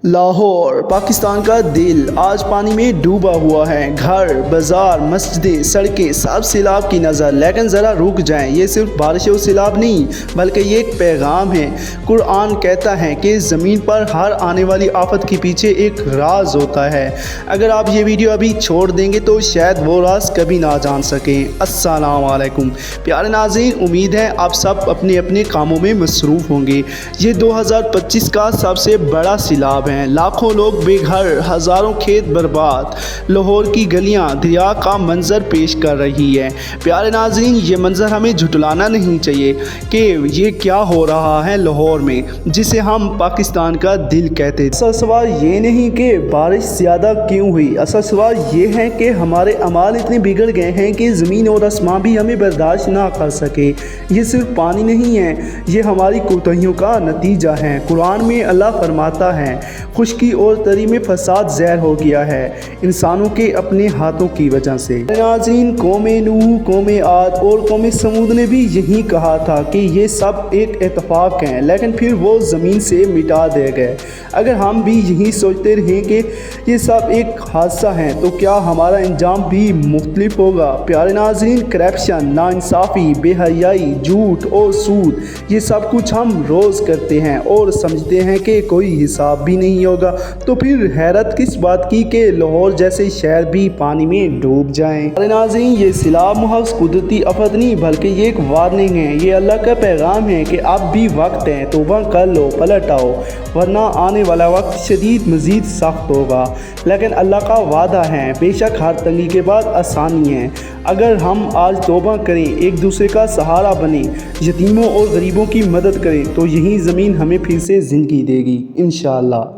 लाहौर पाकिस्तान का दिल आज पानी में डूबा हुआ है। घर, बाजार, मस्जिदें, सड़कें सब सैलाब की नज़र। लेकिन ज़रा रुक जाएं, ये सिर्फ बारिश और सैलाब नहीं बल्कि ये एक पैगाम है। कुरान कहता है कि ज़मीन पर हर आने वाली आफत के पीछे एक राज होता है। अगर आप ये वीडियो अभी छोड़ देंगे तो शायद वो राज कभी ना जान सकें। अस्सलाम वालेकुम प्यारे नाज़रीन, उम्मीद है आप सब अपने अपने कामों में मसरूफ़ होंगे। ये 2025 का सबसे बड़ा सैलाब है। लाखों लोग बेघर, हज़ारों खेत बर्बाद। लाहौर की गलियां दरिया का मंजर पेश कर रही है। प्यारे नाज़रीन, ये मंजर हमें झुटलाना नहीं चाहिए कि ये क्या हो रहा है लाहौर में, जिसे हम पाकिस्तान का दिल कहते हैं। असल सवाल ये नहीं कि बारिश ज़्यादा क्यों हुई, असल सवाल ये है कि हमारे अमाल इतने बिगड़ गए हैं कि ज़मीन और आसमां भी हमें बर्दाश्त ना कर सके। ये सिर्फ पानी नहीं है, ये हमारी कोताहियों का नतीजा है। कुरान में अल्लाह फरमाता है, खुश्की और तरी में फसाद ज़हर हो गया है इंसानों के अपने हाथों की वजह से। नाज़रीन, कौम नूह, कौम आद और कौम समूद ने भी यही कहा था कि ये सब एक इत्तेफाक हैं, लेकिन फिर वो ज़मीन से मिटा दिए गए। अगर हम भी यही सोचते रहें कि ये सब एक हादसा है तो क्या हमारा अंजाम भी मुख्तलिफ होगा। प्यारे नाज़रीन, करप्शन, नाइंसाफ़ी, बेहयाई, झूठ और सूद, ये सब कुछ हम रोज़ करते हैं और समझते हैं कि कोई हिसाब भी नहीं होगा। तो फिर हैरत किस बात की कि लाहौर जैसे शहर भी पानी में डूब जाएं। अरे नाज़रीन, ये सैलाब महज कुदरती आफत नहीं बल्कि ये एक वार्निंग है। ये अल्लाह का पैगाम है कि अब भी वक्त है, तौबा कर लो, पलट आओ, वरना आने वाला वक्त शदीद मज़ीद सख्त होगा। लेकिन अल्लाह का वादा है, बेशक हर तंगी के बाद आसानी है। अगर हम आज तौबा करें, एक दूसरे का सहारा बने, यतीमों और गरीबों की मदद करें, तो यही ज़मीन हमें फिर से ज़िंदगी देगी इंशाअल्लाह।